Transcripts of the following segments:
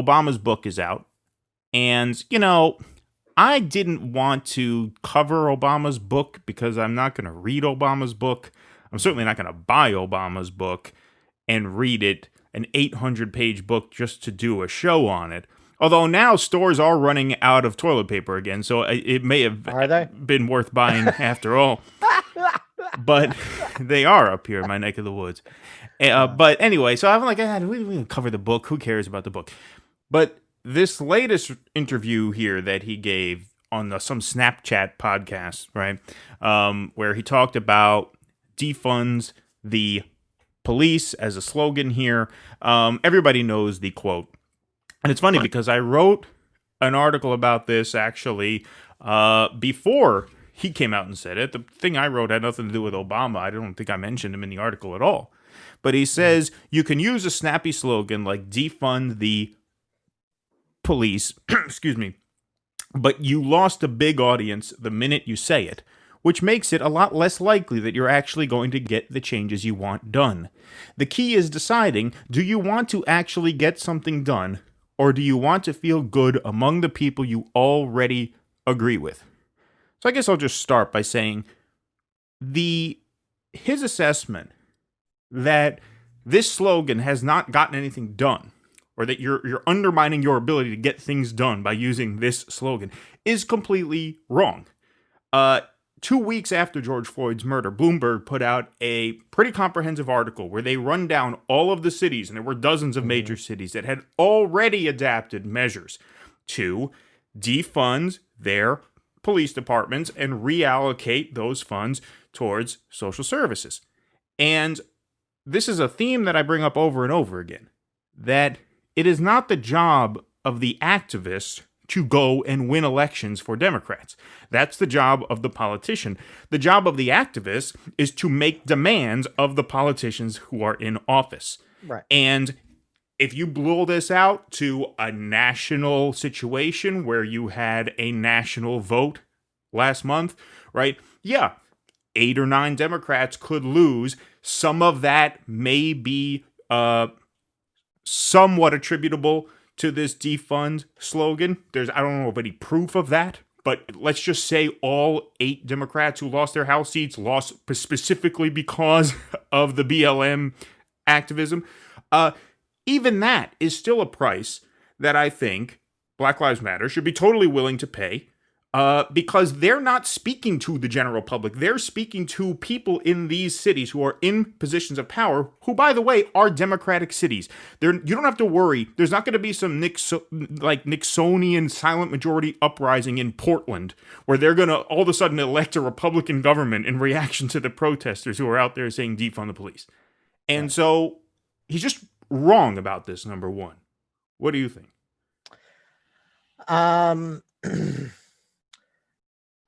Obama's book is out. And, I didn't want to cover Obama's book because I'm not going to read Obama's book. I'm certainly not going to buy Obama's book and read it, an 800-page book, just to do a show on it. Although now stores are running out of toilet paper again, so it may have Are they? been worth buying after all. But they are up here in my neck of the woods. But anyway, so I'm like, we cover the book. Who cares about the book? But this latest interview here that he gave on some Snapchat podcast, right, where he talked about defund the police as a slogan here. Everybody knows the quote. And it's funny because I wrote an article about this actually before he came out and said it. The thing I wrote had nothing to do with Obama. I don't think I mentioned him in the article at all. But he says you can use a snappy slogan like defund the police, excuse me, but you lost a big audience the minute you say it, which makes it a lot less likely that you're actually going to get the changes you want done. The key is deciding, do you want to actually get something done, or do you want to feel good among the people you already agree with? So I guess I'll just start by saying his assessment that this slogan has not gotten anything done, or that you're undermining your ability to get things done by using this slogan, is completely wrong. 2 weeks after George Floyd's murder, Bloomberg put out a pretty comprehensive article where they run down all of the cities, and there were dozens of major cities that had already adapted measures to defund their police departments and reallocate those funds towards social services. And this is a theme that I bring up over and over again, that it is not the job of the activists to go and win elections for Democrats. That's the job of the politician. The job of the activists is to make demands of the politicians who are in office. Right. And if you blow this out to a national situation where you had a national vote last month, right? Yeah, 8 or 9 Democrats could lose. Some of that may be somewhat attributable to this defund slogan. I don't know of any proof of that, but let's just say all 8 Democrats who lost their House seats lost specifically because of the BLM activism. Even that is still a price that I think Black Lives Matter should be totally willing to pay, because they're not speaking to the general public. They're speaking to people in these cities who are in positions of power, who, by the way, are Democratic cities. You don't have to worry. There's not going to be some Nixonian silent majority uprising in Portland where they're going to all of a sudden elect a Republican government in reaction to the protesters who are out there saying defund the police. And so he's just wrong about this, number one. What do you think?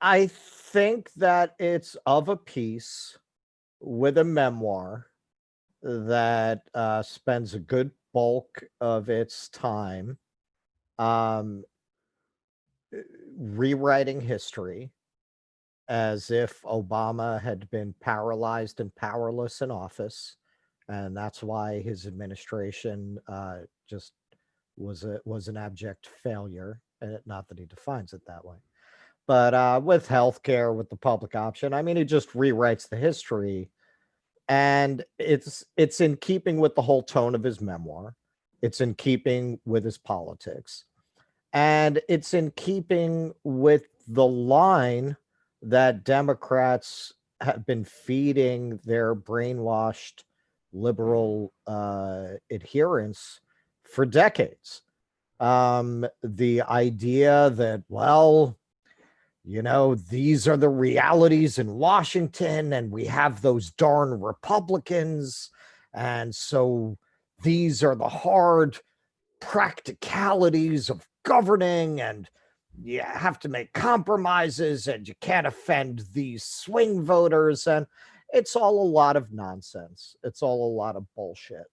I think that it's of a piece with a memoir that spends a good bulk of its time rewriting history as if Obama had been paralyzed and powerless in office, and that's why his administration just was an abject failure. And not that he defines it that way. But with healthcare, with the public option, I mean, he just rewrites the history, and it's in keeping with the whole tone of his memoir. It's in keeping with his politics, and it's in keeping with the line that Democrats have been feeding their brainwashed liberal adherents for decades. The idea that, well, these are the realities in Washington, and we have those darn Republicans. And so these are the hard practicalities of governing, and you have to make compromises, and you can't offend these swing voters. And it's all a lot of nonsense. It's all a lot of bullshit.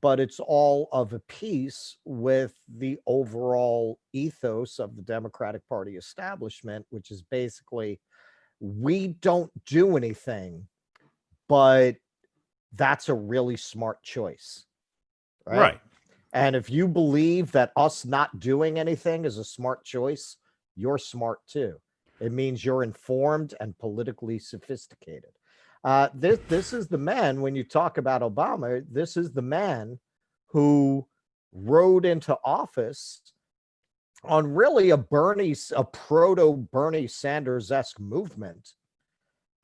But it's all of a piece with the overall ethos of the Democratic Party establishment, which is basically, we don't do anything, but that's a really smart choice. Right. And if you believe that us not doing anything is a smart choice, you're smart too. It means you're informed and politically sophisticated. This is the man, when you talk about Obama, this is the man who rode into office on really a proto Bernie Sanders-esque movement,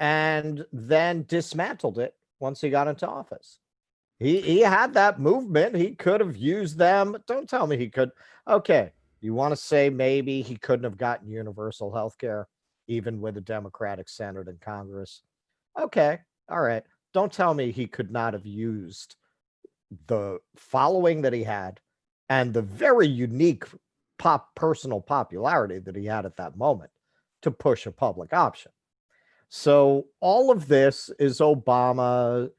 and then dismantled it once he got into office. He had that movement. He could have used them. Don't tell me he could. Okay, you want to say maybe he couldn't have gotten universal health care even with a Democratic Senate and Congress. Okay, all right. Don't tell me he could not have used the following that he had and the very unique personal popularity that he had at that moment to push a public option. So all of this is Obama.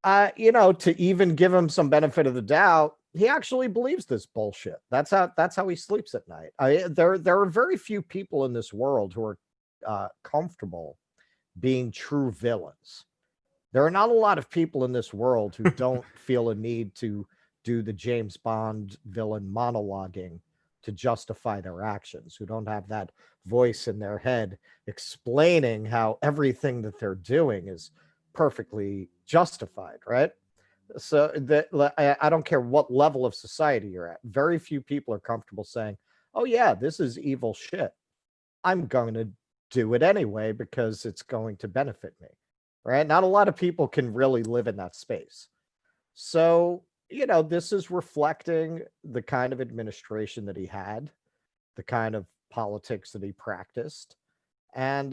To even give him some benefit of the doubt, he actually believes this bullshit. That's how he sleeps at night. There are very few people in this world who are comfortable being true villains. There are not a lot of people in this world who don't feel a need to do the James Bond villain monologuing to justify their actions, who don't have that voice in their head explaining how everything that they're doing is perfectly justified, right? So I don't care what level of society you're at. Very few people are comfortable saying, "Oh yeah, this is evil shit. I'm going to do it anyway because it's going to benefit me." Right? Not a lot of people can really live in that space. So, this is reflecting the kind of administration that he had, the kind of politics that he practiced. And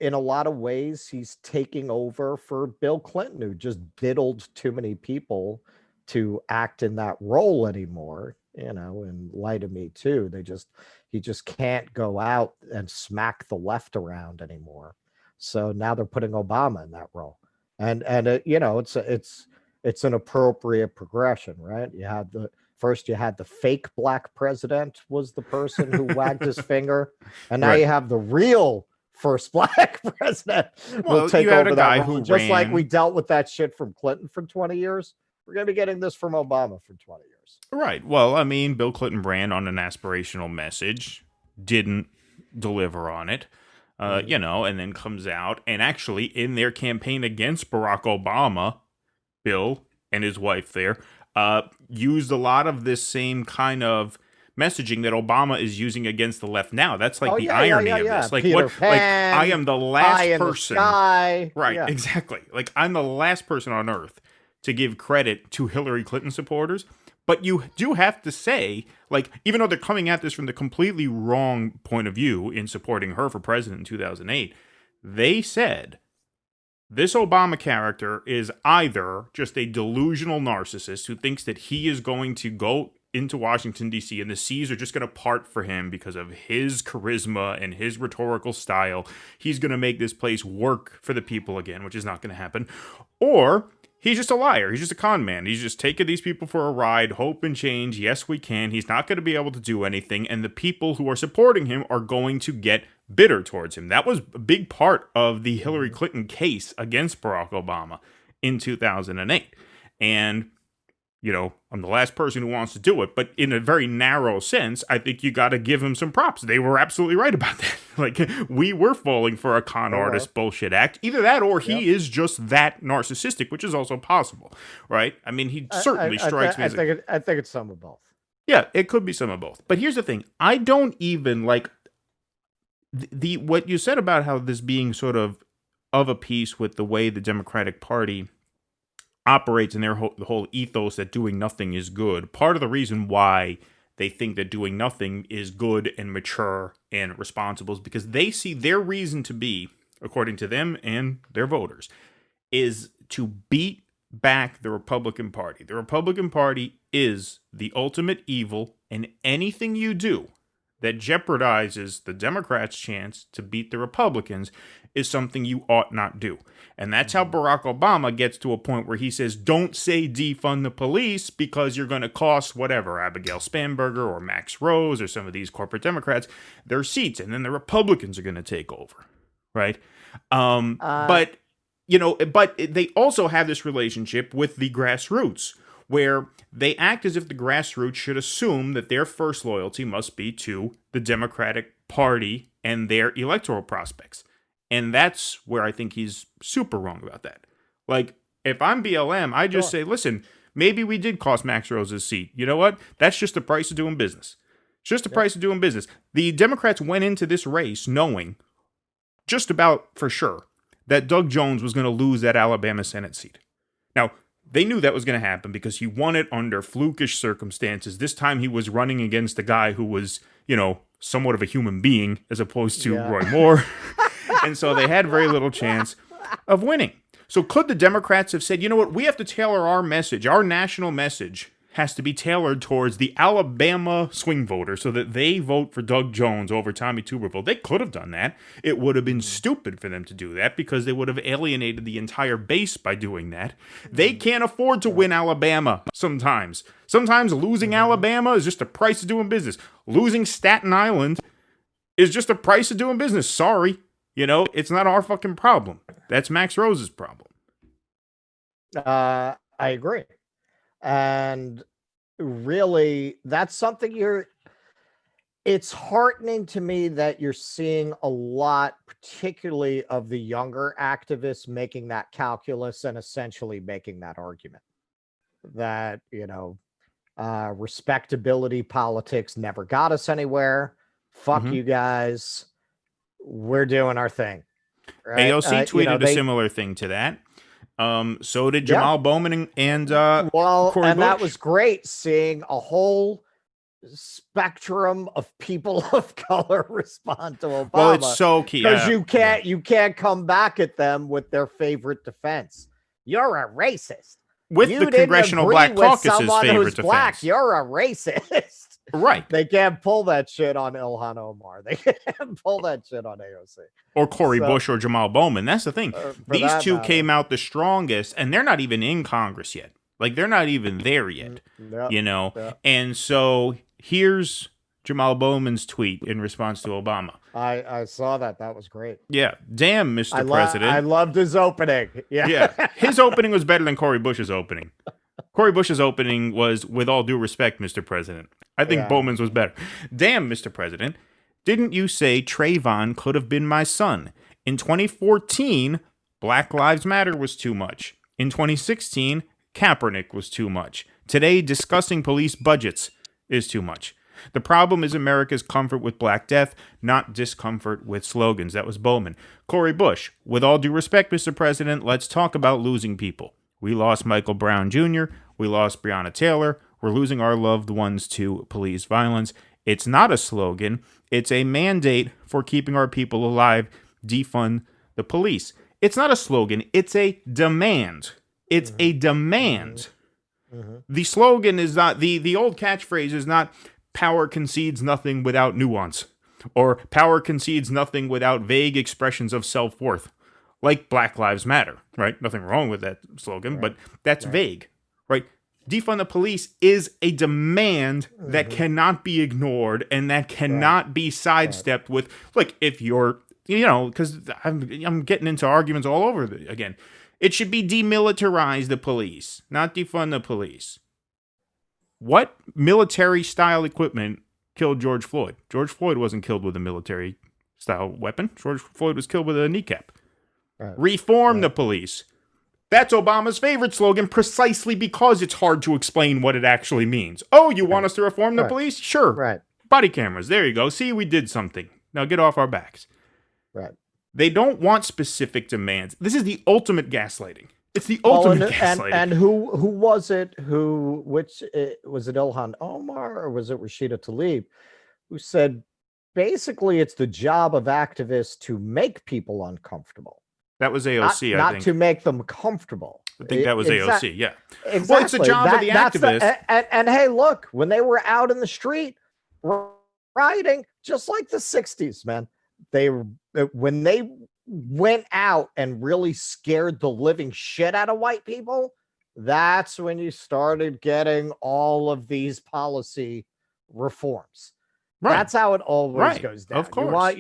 in a lot of ways, he's taking over for Bill Clinton, who just diddled too many people to act in that role anymore. In light of Me Too, he just can't go out and smack the left around anymore. So now they're putting Obama in that role, and it's an appropriate progression, right? You had the fake black president was the person who wagged his finger, and now you have the real first black president will take over that role. Just like we dealt with that shit from Clinton for 20 years, we're going to be getting this from Obama for 20 years. Right. Well, I mean, Bill Clinton ran on an aspirational message, didn't deliver on it, and then comes out and actually in their campaign against Barack Obama, Bill and his wife there used a lot of this same kind of messaging that Obama is using against the left now. That's like irony of this. Like Peter Pan, I am the last person. Right, exactly. Like I'm the last person on earth to give credit to Hillary Clinton supporters. But you do have to say, like, even though they're coming at this from the completely wrong point of view in supporting her for president in 2008, they said this Obama character is either just a delusional narcissist who thinks that he is going to go into Washington, D.C., and the seas are just going to part for him because of his charisma and his rhetorical style. He's going to make this place work for the people again, which is not going to happen. Or he's just a liar. He's just a con man. He's just taking these people for a ride, hope and change. Yes, we can. He's not going to be able to do anything. And the people who are supporting him are going to get bitter towards him. That was a big part of the Hillary Clinton case against Barack Obama in 2008. And, I'm the last person who wants to do it. But in a very narrow sense, I think you got to give him some props. They were absolutely right about that. Like, we were falling for a con artist bullshit act. Either that or he is just that narcissistic, which is also possible, right? I mean, he certainly strikes me as I think it's some of both. Yeah, it could be some of both. But here's the thing. I don't even, like, what you said about how this being sort of a piece with the way the Democratic Party operates in the whole ethos that doing nothing is good. Part of the reason why they think that doing nothing is good and mature and responsible is because they see their reason to be, according to them and their voters, is to beat back the Republican Party. The Republican Party is the ultimate evil, and anything you do that jeopardizes the Democrats' chance to beat the Republicans is something you ought not do. And that's how Barack Obama gets to a point where he says, don't say defund the police because you're going to cost whatever, Abigail Spanberger or Max Rose or some of these corporate Democrats their seats, and then the Republicans are going to take over, right? But they also have this relationship with the grassroots, where they act as if the grassroots should assume that their first loyalty must be to the Democratic Party and their electoral prospects. And that's where I think he's super wrong about that. Like, if I'm BLM, I just say, listen, maybe we did cost Max Rose's seat. You know what? That's just the price of doing business. It's just the price of doing business. The Democrats went into this race knowing just about for sure that Doug Jones was going to lose that Alabama Senate seat. Now, they knew that was going to happen because he won it under flukish circumstances. This time he was running against a guy who was, somewhat of a human being as opposed to Roy Moore. And so they had very little chance of winning. So could the Democrats have said, you know what, we have to tailor our message, our national message has to be tailored towards the Alabama swing voter so that they vote for Doug Jones over Tommy Tuberville. They could have done that. It would have been stupid for them to do that because they would have alienated the entire base by doing that. They can't afford to win Alabama sometimes. Sometimes losing Alabama is just the price of doing business. Losing Staten Island is just the price of doing business. Sorry. It's not our fucking problem. That's Max Rose's problem. I agree. And really, that's something it's heartening to me that you're seeing a lot, particularly of the younger activists, making that calculus and essentially making that argument that, respectability politics never got us anywhere. Fuck you guys. We're doing our thing. Right? AOC tweeted a similar thing to that. So did Jamal Bowman and Cory Bush. That was great seeing a whole spectrum of people of color respond to Obama. Well, it's so key because you can't come back at them with their favorite defense. You're a racist. With the Congressional Black Caucus's favorite defense. Black, you're a racist. Right. They can't pull that shit on Ilhan Omar. They can't pull that shit on AOC. Or Cory Bush or Jamal Bowman. That's the thing. These two came out the strongest, and they're not even in Congress yet. Like, they're not even there yet. Yep. And so here's Jamal Bowman's tweet in response to Obama. I saw that. That was great. Yeah. Damn, Mr. President. I loved his opening. Yeah. His opening was better than Cory Bush's opening. Cory Bush's opening was, with all due respect, Mr. President. I think Bowman's was better. Damn, Mr. President. Didn't you say Trayvon could have been my son? In 2014, Black Lives Matter was too much. In 2016, Kaepernick was too much. Today, discussing police budgets is too much. The problem is America's comfort with Black Death, not discomfort with slogans. That was Bowman. Cory Bush, with all due respect, Mr. President, let's talk about losing people. We lost Michael Brown Jr., we lost Breonna Taylor, we're losing our loved ones to police violence. It's not a slogan, it's a mandate for keeping our people alive. Defund the police. It's not a slogan, it's a demand. It's a demand. The slogan is not, the old catchphrase is not, power concedes nothing without nuance, or power concedes nothing without vague expressions of self-worth, like Black Lives Matter, right? Nothing wrong with that slogan, but that's vague, right? Defund the police is a demand that cannot be ignored and that cannot be sidestepped with, like, if you're, because I'm getting into arguments all over again. It should be demilitarize the police, not defund the police. What military-style equipment killed George Floyd? George Floyd wasn't killed with a military-style weapon. George Floyd was killed with a kneecap. Reform the police. That's Obama's favorite slogan precisely because it's hard to explain what it actually means. Oh, you want us to reform the police? Sure. Right. Body cameras. There you go. See, we did something. Now get off our backs. Right. They don't want specific demands. This is the ultimate gaslighting. It's the ultimate gaslighting. And who was it? Was it Ilhan Omar or was it Rashida Tlaib who said basically it's the job of activists to make people uncomfortable? That was AOC, I think. Not to make them comfortable. I think that was AOC, yeah. Exactly. Well, it's the job of the activists. And hey, look, when they were out in the street rioting, just like the 60s, man, when they went out and really scared the living shit out of white people, that's when you started getting all of these policy reforms. Right. That's how it always goes down. Of course.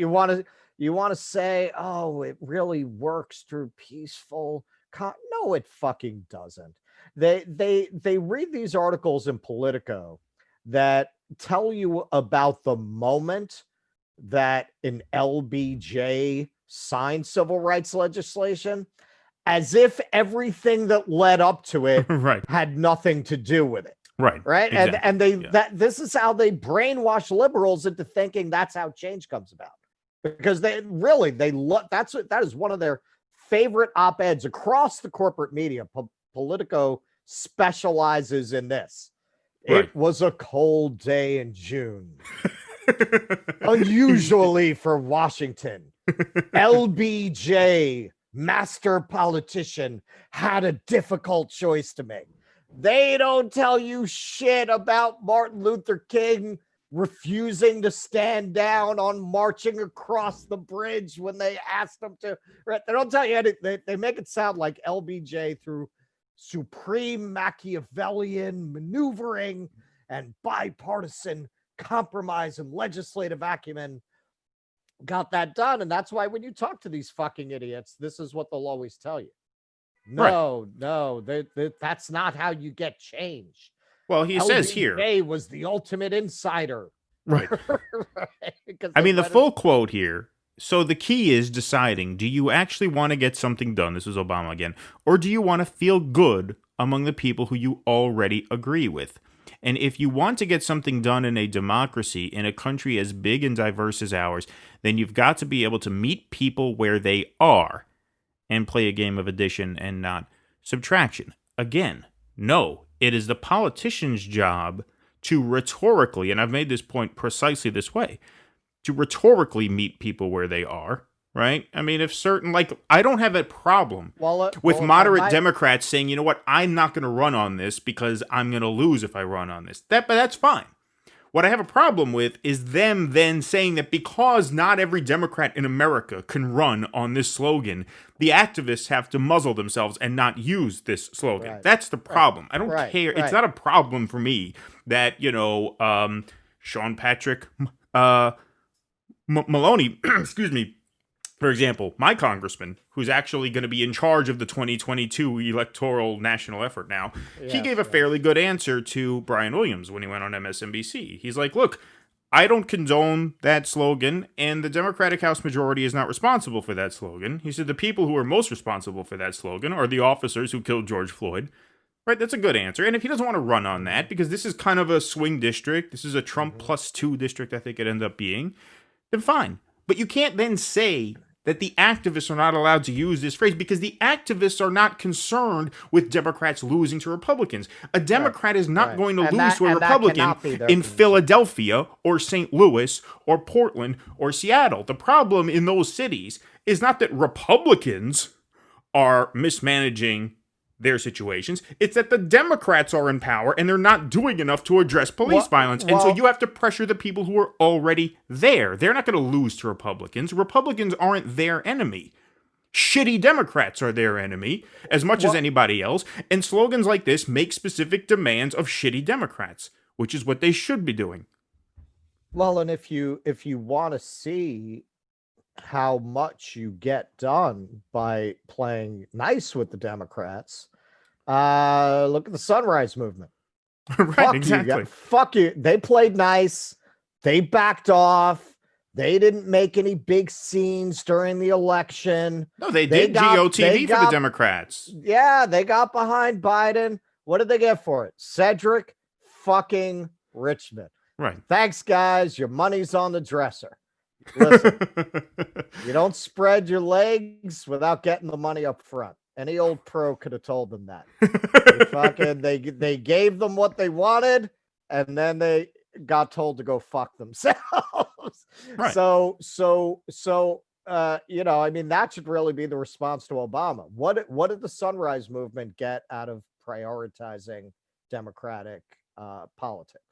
You want to say, oh, it really works through peaceful. No, it fucking doesn't. They read these articles in Politico that tell you about the moment that an LBJ signed civil rights legislation, as if everything that led up to it Right. had nothing to do with it. Right. Right. Exactly. And they Yeah. that this is how they brainwash liberals into thinking that's how change comes about. Because that is one of their favorite op-eds across the corporate media. Politico specializes in this. Right. It was a cold day in June. Unusually for Washington. LBJ, master politician, had a difficult choice to make. They don't tell you shit about Martin Luther King refusing to stand down on marching across the bridge when they asked him to. Right? They don't tell you anything. They make it sound like LBJ, through supreme Machiavellian maneuvering and bipartisan compromise and legislative acumen, got that done. And that's why when you talk to these fucking idiots, this is what they'll always tell you. No, that's not how you get change. Well, he says here, LBJ was the ultimate insider. right. Because I mean, the full quote here. So the key is deciding, do you actually want to get something done? This is Obama again. Or do you want to feel good among the people who you already agree with? And if you want to get something done in a democracy, in a country as big and diverse as ours, then you've got to be able to meet people where they are and play a game of addition and not subtraction. Again, no, it is the politician's job to rhetorically, and I've made this point precisely this way, to rhetorically meet people where they are, right? I mean, if certain, like, I don't have a problem with moderate Democrats saying, you know what, I'm not going to run on this because I'm going to lose if I run on this. But that's fine. What I have a problem with is them then saying that because not every Democrat in America can run on this slogan, the activists have to muzzle themselves and not use this slogan. Right. That's the problem. Right. I don't care. Right. It's not a problem for me that, Sean Patrick Maloney, excuse me, for example, my congressman, who's actually going to be in charge of the 2022 electoral national effort now, he gave a fairly good answer to Brian Williams when he went on MSNBC. He's like, look, I don't condone that slogan, and the Democratic House majority is not responsible for that slogan. He said the people who are most responsible for that slogan are the officers who killed George Floyd. Right, that's a good answer. And if he doesn't want to run on that, because this is kind of a swing district, this is a Trump +2 district, I think it ended up being, then fine. But you can't then say that the activists are not allowed to use this phrase because the activists are not concerned with Democrats losing to Republicans. A Democrat is not going to lose to a Republican in Philadelphia or St. Louis or Portland or Seattle. The problem in those cities is not that Republicans are mismanaging their situations. It's that the Democrats are in power and they're not doing enough to address police violence. And so you have to pressure the people who are already there. They're not going to lose to Republicans. Republicans aren't their enemy. Shitty Democrats are their enemy as much as anybody else. And slogans like this make specific demands of shitty Democrats, which is what they should be doing. Well, and if you want to see how much you get done by playing nice with the Democrats, look at the Sunrise Movement. Right, exactly. Fuck you. They played nice. They backed off. They didn't make any big scenes during the election. No, they did GOTV for the Democrats. Yeah, they got behind Biden. What did they get for it? Cedric fucking Richmond. Right. Thanks, guys. Your money's on the dresser. Listen, you don't spread your legs without getting the money up front. Any old pro could have told them that. They gave them what they wanted, and then they got told to go fuck themselves. Right. So I mean, that should really be the response to Obama. What did the Sunrise Movement get out of prioritizing Democratic politics?